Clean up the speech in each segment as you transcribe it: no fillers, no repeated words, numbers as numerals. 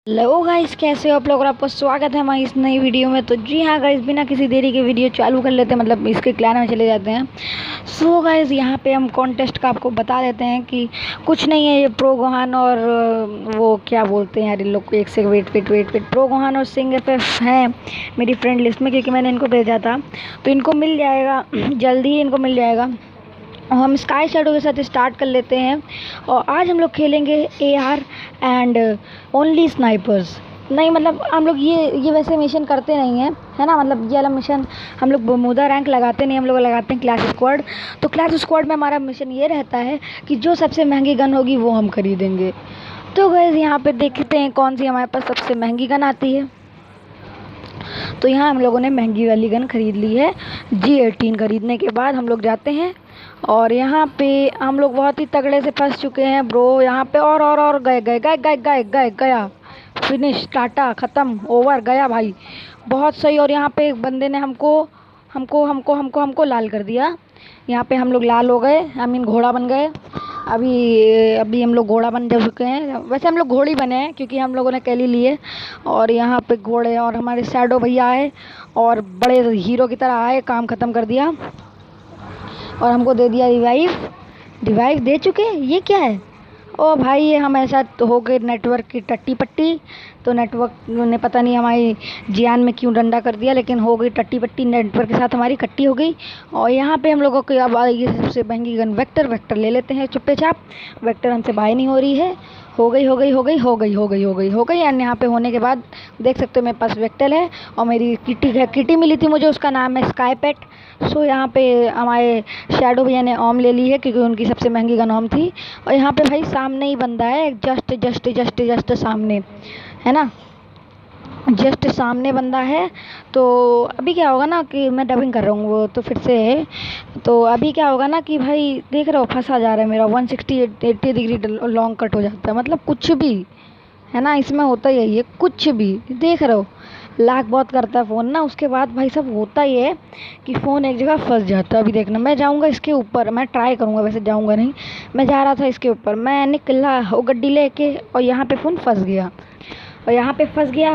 Hello guys, कैसे हो आप लोग। और आपको स्वागत है हमारी इस नई वीडियो में। तो जी हाँ गाइस, बिना किसी देरी के वीडियो चालू कर लेते हैं, मतलब इसके क्लास में चले जाते हैं। सो गाइस, यहाँ पे हम कॉन्टेस्ट का आपको बता देते हैं कि कुछ नहीं है, ये प्रो गोहान और वो क्या बोलते हैं यार इन लोग को, एक से वेट प्रो गोहान और सिंग एफ हैं मेरी फ्रेंड लिस्ट में, क्योंकि मैंने इनको भेजा था। तो इनको मिल जाएगा जल्दी ही, इनको मिल जाएगा। और हम स्काई शैडो के साथ स्टार्ट कर लेते हैं। और आज हम लोग खेलेंगे AR एंड ओनली स्नाइपर्स। नहीं मतलब हम लोग ये वैसे मिशन करते नहीं हैं, है ना। मतलब ये वाला मिशन हम लोग बर्मुदा रैंक लगाते नहीं, हम लोग लगाते हैं क्लास स्क्वाड। तो क्लास स्क्वाड में हमारा मिशन ये रहता है कि जो सबसे महंगी गन होगी वो हम खरीदेंगे। तो गाइस, यहाँ पे देखते हैं कौन सी हमारे पास सबसे महंगी गन आती है। तो यहाँ हम लोगों ने महंगी वाली गन खरीद ली है। G18 खरीदने के बाद हम लोग जाते हैं। और यहाँ पे हम लोग बहुत ही तगड़े से फंस चुके हैं ब्रो यहाँ पे। और गए गया, फिनिश, टाटा, ख़त्म, ओवर, गया भाई, बहुत सही। और यहाँ पे एक बंदे ने हमको हमको हमको हमको हमको लाल कर दिया। यहाँ पे हम लोग लाल हो गए, आई मीन घोड़ा बन गए। अभी अभी हम लोग घोड़ा बन चुके हैं। वैसे हम लोग घोड़ी बने हैं क्योंकि हम लोगों ने कैली ली है। और यहाँ पे घोड़े और हमारे शैडो भैया आए और बड़े हीरो की तरह आए, काम ख़त्म कर दिया और हमको दे दिया रिवाइव। रिवाइव दे चुके हैं, ये क्या है। ओ भाई, ये हमारे साथ हो गई नेटवर्क की टट्टी पट्टी। तो नेटवर्क ने पता नहीं हमारी जियान में क्यों डंडा कर दिया, लेकिन हो गई टट्टी पट्टी, नेटवर्क के साथ हमारी कट्टी हो गई। और यहाँ पे हम लोगों को अब ये सबसे महंगी गन वेक्टर ले लेते हैं चुप्पे चाप। वेक्टर हमसे बाय नहीं हो रही है। हो गई एंड यहाँ पे होने के बाद देख सकते हो मेरे पास वेक्टर है और मेरी किटी है। किटी मिली थी मुझे, उसका नाम है स्काई पेट। सो यहाँ पे हमारे शैडो भैया ने ओम ले ली है क्योंकि उनकी सबसे महंगी गन ओम थी। और यहाँ पे भाई सामने ही बंदा है, जस्ट सामने, है ना, जस्ट सामने बंदा है। तो अभी क्या होगा ना कि मैं डबिंग कर रहा हूँ वो तो फिर से है। तो अभी क्या होगा ना कि भाई देख रहे हो फंसा जा रहा है मेरा 160-80 डिग्री लॉन्ग कट हो जाता है, मतलब कुछ भी, है ना, इसमें होता ही है ये, कुछ भी देख रहे हो। लैग बहुत करता है फ़ोन ना। उसके बाद भाई सब होता ही है कि फ़ोन एक जगह फंस जाता है। अभी देखना, मैं जाऊंगा इसके ऊपर, मैं ट्राई करूंगा, वैसे जाऊंगा नहीं, मैं जा रहा था इसके ऊपर, मैं निकला वो गड्डी लेके और यहाँ पे फ़ोन फंस गया। और यहाँ पे फंस गया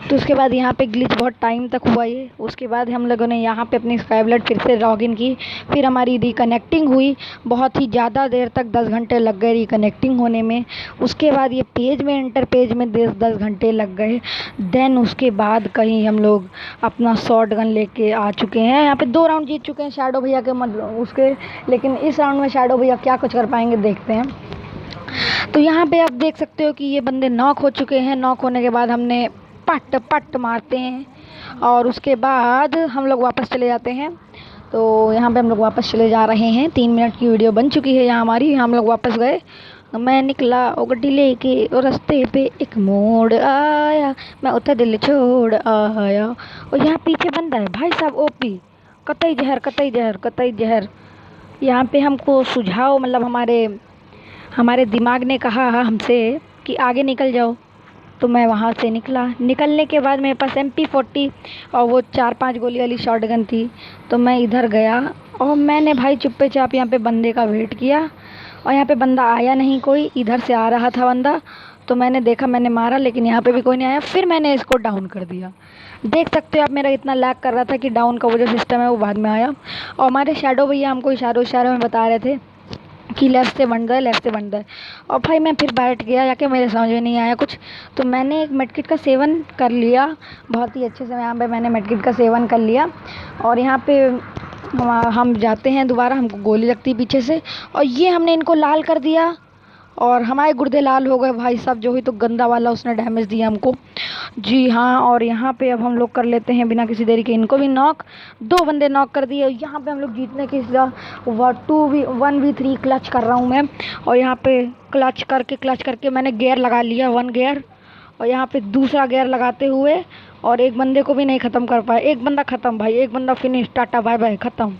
तो उसके बाद यहाँ पे ग्लिच बहुत टाइम तक हुआ ये। उसके बाद हम लोगों ने यहाँ पे अपनी स्काईब्लड फिर से लॉगिन की, फिर हमारी रिकनेक्टिंग हुई। बहुत ही ज़्यादा देर तक 10 घंटे लग गए रिकनेक्टिंग होने में। उसके बाद ये पेज में इंटर पेज में 10 घंटे लग गए। देन उसके बाद कहीं हम लोग अपना शॉर्ट गन लेके आ चुके हैं। यहाँ पे 2 राउंड जीत चुके हैं शैडो भैया के, मतलब उसके। लेकिन इस राउंड में शैडो भैया क्या कुछ कर पाएंगे, देखते हैं। तो यहाँ पे आप देख सकते हो कि ये बंदे नॉक हो चुके हैं। नॉक होने के बाद हमने पट पट मारते हैं और उसके बाद हम लोग वापस चले जाते हैं। तो यहाँ पे हम लोग वापस चले जा रहे हैं। 3 मिनट की वीडियो बन चुकी है यहाँ हमारी। हम लोग वापस गए, मैं निकला और गड्डी लेके और रास्ते पे एक मोड़ आया, मैं उतर दिल छोड़ आया। और यहाँ पीछे बंदा है भाई साहब, ओपी, कतई जहर कतई जहर कतई जहर। यहाँ पे हमको सुझाव, मतलब हमारे दिमाग ने कहा हमसे कि आगे निकल जाओ। तो मैं वहाँ से निकला। निकलने के बाद मेरे पास MP40 और वो 4-5 गोली वाली शॉटगन थी। तो मैं इधर गया और मैंने भाई चुप्पे चाप यहाँ पे बंदे का वेट किया। और यहाँ पे बंदा आया नहीं कोई, इधर से आ रहा था बंदा। तो मैंने देखा, मैंने मारा, लेकिन यहाँ पे भी कोई नहीं आया। फिर मैंने इसको डाउन कर दिया। देख सकते हो आप, मेरा इतना लैग कर रहा था कि डाउन का वो जो सिस्टम है वो बाद में आया। और हमारे शैडो भैया हमको इशारों में बता रहे थे कि लेफ़्ट से बन गए। और भाई मैं फिर बैठ गया जाके, मेरे समझ में नहीं आया कुछ। तो मैंने एक मेडकिट का सेवन कर लिया बहुत ही अच्छे से। यहाँ पे मैंने मेडकिट का सेवन कर लिया और यहाँ पे हम जाते हैं दोबारा, हमको गोली लगती है पीछे से और ये हमने इनको लाल कर दिया और हमारे गुर्दे लाल हो गए भाई साहब। जो ही तो गंदा वाला उसने डैमेज दिया हमको, जी हाँ। और यहाँ पे अब हम लोग कर लेते हैं बिना किसी देरी के इनको भी नॉक। 2 बंदे नॉक कर दिए। यहाँ पे हम लोग जीतने के 1v3 क्लच कर रहा हूँ मैं। और यहाँ पे क्लच करके मैंने गियर लगा लिया, 1 गियर। और यहाँ पे दूसरा गियर लगाते हुए और एक बंदे को भी नहीं ख़त्म कर पाए। एक बंदा ख़त्म भाई, एक बंदा फिनिश, टाटा बाय बाय, ख़त्म।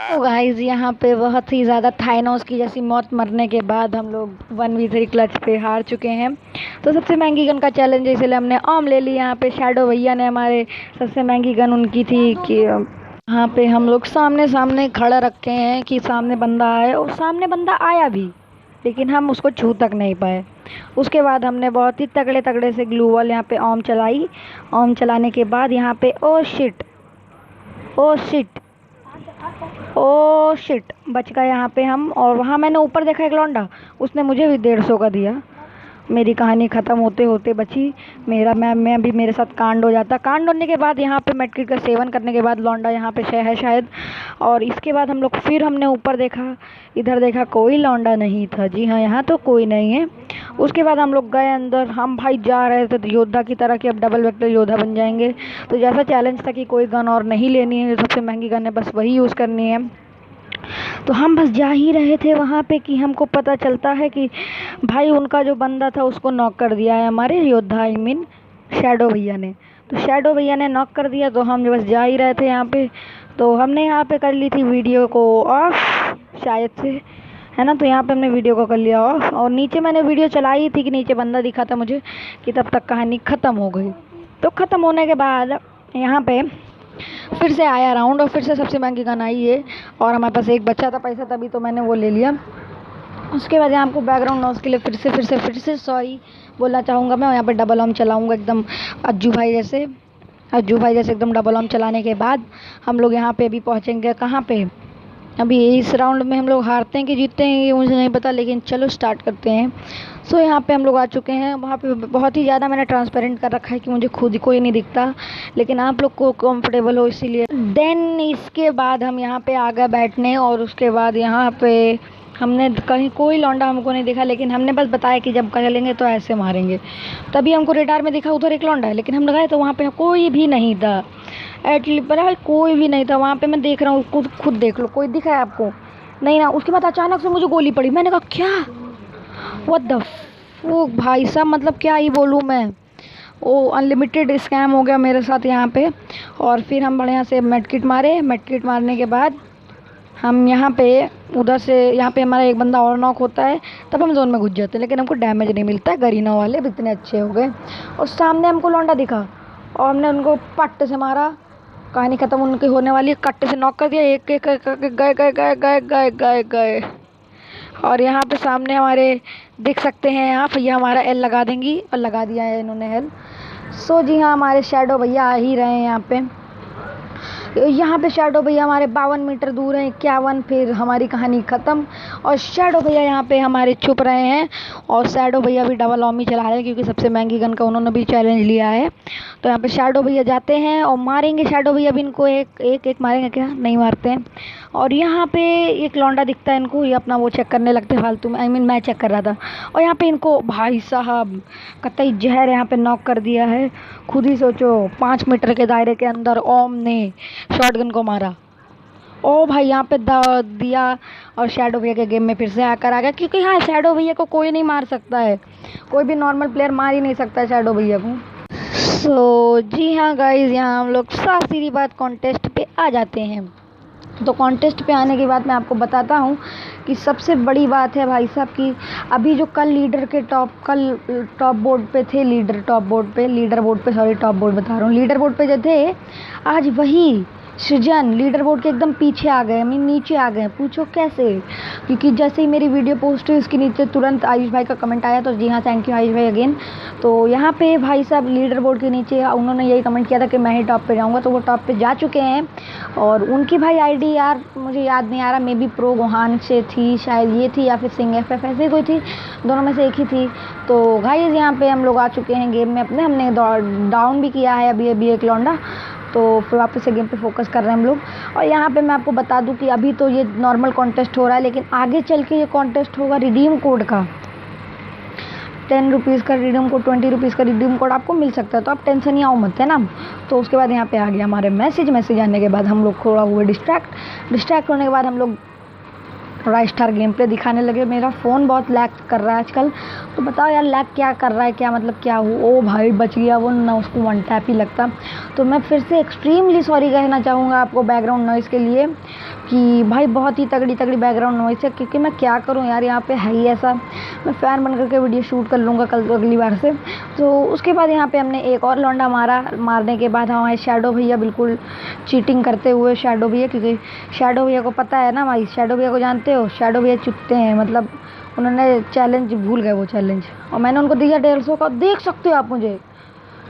तो गाइस गाइज यहाँ पे बहुत ही ज़्यादा थाइनोस की जैसी मौत मरने के बाद हम लोग 1v3 क्लच पे हार चुके हैं। तो सबसे महंगी गन का चैलेंज है, इसलिए हमने ओम ले ली। यहाँ पे शैडो भैया ने हमारे सबसे महंगी गन उनकी थी कि यहाँ पे हम लोग सामने सामने खड़े रखे हैं कि सामने बंदा आए, और सामने बंदा आया भी, लेकिन हम उसको छू तक नहीं पाए। उसके बाद हमने बहुत ही तगड़े तगड़े से ग्लू वॉल यहाँ पे ओम चलाई। ओम चलाने के बाद यहाँ पे ओ शिट बच गए यहाँ पे हम। और वहाँ मैंने ऊपर देखा एक लौंडा, उसने मुझे भी 150 का दिया। मेरी कहानी ख़त्म होते होते बची मैं भी मेरे साथ कांड हो जाता। कांड होने के बाद यहाँ पे मेडकिट का सेवन करने के बाद लौंडा यहाँ पे है शायद। और इसके बाद हम लोग फिर हमने ऊपर देखा, इधर देखा, कोई लौंडा नहीं था। जी हाँ, यहाँ तो कोई नहीं है। उसके बाद हम लोग गए अंदर। हम भाई जा रहे थे योद्धा की तरह कि अब डबल वेक्टर योद्धा बन जाएंगे। तो जैसा चैलेंज था कि कोई गन और नहीं लेनी है, सबसे महंगी गन है, बस वही यूज़ करनी है। तो हम बस जा ही रहे थे वहाँ पे कि हमको पता चलता है कि भाई उनका जो बंदा था उसको नॉक कर दिया है हमारे योद्धा, आई मीन शैडो भैया ने। तो शैडो भैया ने नॉक कर दिया, तो हम बस जा ही रहे थे यहाँ पे। तो हमने यहाँ पे कर ली थी वीडियो को ऑफ शायद से, है ना। तो यहाँ पे हमने वीडियो को कर लिया ऑफ, और नीचे मैंने वीडियो चलाई थी कि नीचे बंदा दिखा था मुझे, कि तब तक कहानी ख़त्म हो गई। तो ख़त्म होने के बाद यहाँ पे फिर से आया राउंड, और फिर से सबसे महंगी गन आई है। और हमारे पास एक बच्चा था पैसा, तभी तो मैंने वो ले लिया। उसके बाद यहाँ आपको बैकग्राउंड नॉइज़ के लिए फिर से सॉरी बोलना चाहूँगा मैं। यहाँ पे डबल ऑम चलाऊँगा एकदम अज्जू भाई जैसे एकदम डबल ऑम चलाने के बाद हम लोग यहाँ पे अभी पहुँचेंगे कहाँ पे। अभी इस राउंड में हम लोग हारते हैं कि जीतते हैं ये मुझे नहीं पता, लेकिन चलो स्टार्ट करते हैं। सो यहाँ पे हम लोग आ चुके हैं। वहाँ पे बहुत ही ज़्यादा मैंने ट्रांसपेरेंट कर रखा है कि मुझे खुद कोई नहीं दिखता, लेकिन आप लोग को कंफर्टेबल हो इसीलिए। देन इसके बाद हम यहाँ पे आ गए बैठने, और उसके बाद यहाँ पे हमने कहीं कोई लौंडा हमको नहीं दिखा, लेकिन हमने बस बताया कि जब चलेंगे तो ऐसे मारेंगे। तभी हमको रेडार में दिखा उधर एक लौंडा है, लेकिन हम लगाए तो वहाँ पे कोई भी नहीं था। एटलीस्ट भाई कोई भी नहीं था वहाँ पे। मैं देख रहा हूँ, खुद देख लो, कोई दिखा है आपको? नहीं ना। उसके बाद अचानक से मुझे गोली पड़ी। मैंने कहा क्या, व्हाट द फक भाई साहब, मतलब क्या ही बोलूँ मैं। वो अनलिमिटेड स्कैम हो गया मेरे साथ यहाँ पे। और फिर हम बढ़िया से मेडकिट मारने के बाद हम यहाँ पे उधर से यहाँ पे हमारा एक बंदा और नॉक होता है, तब हम जोन में घुस जाते हैं, लेकिन हमको डैमेज नहीं मिलता है। गरीना वाले अब इतने अच्छे हो गए। और सामने हमको लौंडा दिखा और हमने उनको पट्ट से मारा। कहानी ख़त्म उनकी होने वाली है। कट्टे से नॉक कर दिया, एक एक करके गए। और यहाँ पे सामने हमारे देख सकते हैं आप, ये हमारा एल लगा देंगी, और लगा दिया है इन्होंने एल। सो जी हाँ, हमारे शैडो भैया आ ही रहे हैं यहाँ पे शैडो भैया हमारे 52 मीटर दूर हैं, 51। फिर हमारी कहानी ख़त्म। और शैडो भैया यहाँ पे हमारे छुप रहे हैं, और शैडो भैया भी डबल ऑमी चला रहे हैं क्योंकि सबसे महंगी गन का उन्होंने भी चैलेंज लिया है। तो यहाँ पे शैडो भैया जाते हैं और मारेंगे। शैडो भैया भी इनको एक मारेंगे क्या? नहीं मारते हैं। और यहाँ पे एक लौंडा दिखता है इनको, ये अपना वो चेक करने लगते हैं फालतू में, आई मीन मैं चेक कर रहा था। और यहाँ पे इनको भाई साहब कतई जहर यहाँ पे नॉक कर दिया है। खुद ही सोचो, 5 मीटर के दायरे के अंदर ओम ने शॉटगन को मारा। ओ भाई यहाँ पे दिया, और शैडो भैया के गेम में फिर से आकर आ गया, क्योंकि हाँ शैडो भैया को कोई नहीं मार सकता है, कोई भी नॉर्मल प्लेयर मार ही नहीं सकता है शैडो भैया को। सो जी हाँ गाइज, यहाँ हम लोग साफ सीधी बात कॉन्टेस्ट पे आ जाते हैं। तो कॉन्टेस्ट पे आने के बाद मैं आपको बताता हूँ कि सबसे बड़ी बात है भाई साहब की अभी जो कल टॉप बोर्ड पे थे, लीडर बोर्ड पे जो थे, आज वही सृजन लीडर बोर्ड के एकदम पीछे आ गए, मीन नीचे आ गए। पूछो कैसे? क्योंकि जैसे ही मेरी वीडियो पोस्ट हुई उसके नीचे तुरंत आयुष भाई का कमेंट आया। तो जी हाँ, थैंक यू आयुष भाई अगेन। तो यहाँ पे भाई साहब लीडर बोर्ड के नीचे उन्होंने यही कमेंट किया था कि मैं ही टॉप पे जाऊँगा, तो वो टॉप पे जा चुके हैं। और उनकी भाई आईडी यार मुझे याद नहीं आ रहा, मे बी प्रो गोहान से थी शायद, ये थी या फिर सिंह FF ऐसे कोई थी, दोनों में से एक ही थी। तो गाइस यहाँ पे हम लोग आ चुके हैं गेम में अपने, हमने डाउन भी किया है अभी एक लौंडा। तो फिर वापस से गेम पे फोकस कर रहे हैं हम लोग। और यहाँ पे मैं आपको बता दूं कि अभी तो ये नॉर्मल कॉन्टेस्ट हो रहा है, लेकिन आगे चल के ये कॉन्टेस्ट होगा रिडीम कोड का। 10 रुपीज़ का रिडीम कोड, 20 रुपीज़ का रिडीम कोड आपको मिल सकता है, तो आप टेंशन ही आओ मत, है ना। तो उसके बाद यहाँ पे आ गया हमारे मैसेज आने के बाद हम लोग थोड़ा हुए डिस्ट्रैक्ट होने के बाद हम लोग राइस्टार गेम प्ले दिखाने लगे। मेरा फ़ोन बहुत लैग कर रहा है आजकल, तो बताओ यार लैग क्या कर रहा है, क्या मतलब क्या हो। ओ भाई बच गया वो, ना उसको 1 टैप ही लगता। तो मैं फिर से एक्सट्रीमली सॉरी कहना चाहूँगा आपको बैकग्राउंड नॉइज़ के लिए, कि भाई बहुत ही तगड़ी तगड़ी बैकग्राउंड नॉइस है, क्योंकि मैं क्या करूं यार, यहाँ पे है ही ऐसा। मैं फ़ैन बन करके वीडियो शूट कर लूँगा कल तो अगली बार से। तो उसके बाद यहाँ पे हमने एक और लौंडा मारा। मारने के बाद हमारे शैडो भैया बिल्कुल चीटिंग करते हुए, शैडो भैया, क्योंकि शैडो भैया को पता है ना भाई, शैडो भैया को जानते हो, शैडो भैया चुपते हैं, मतलब उन्होंने चैलेंज भूल गए वो चैलेंज, और मैंने उनको दिया 150 का। देख सकते हो आप, मुझे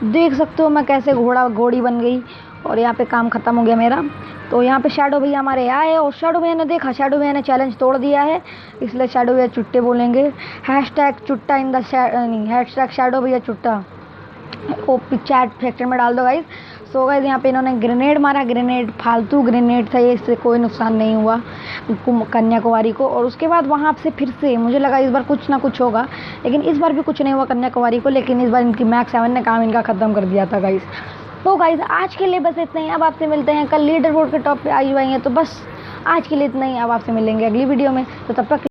देख सकते हो मैं कैसे घोड़ी बन गई, और यहाँ पे काम ख़त्म हो गया मेरा। तो यहाँ पे शैडो भैया हमारे आए और शैडो भैया ने देखा, शैडो भैया ने चैलेंज तोड़ दिया है, इसलिए शैडो भैया चुट्टे बोलेंगे। हैशटैग चुट्टा इन द हैशटैग शैडो भैया चुट्टा ओपी चैट फैक्टर में डाल दो गाइज। सो गाइज यहाँ पे इन्होंने ग्रेनेड मारा, ग्रेनेड फालतू ग्रेनेड था ये, इससे कोई नुकसान नहीं हुआ कन्याकुमारी को। और उसके बाद वहाँ से फिर से मुझे लगा इस बार कुछ ना कुछ होगा, लेकिन इस बार भी कुछ नहीं हुआ कन्याकुमारी को, लेकिन इस बार इनकी मैक्स 7 ने काम इनका ख़त्म कर दिया था गाइज। तो गाइज आज के लिए बस इतना ही, अब आपसे मिलते हैं कल लीडर बोर्ड के टॉप पे आई हुई हैं, तो बस आज के लिए इतना ही, अब आपसे मिलेंगे अगली वीडियो में। तो तब तक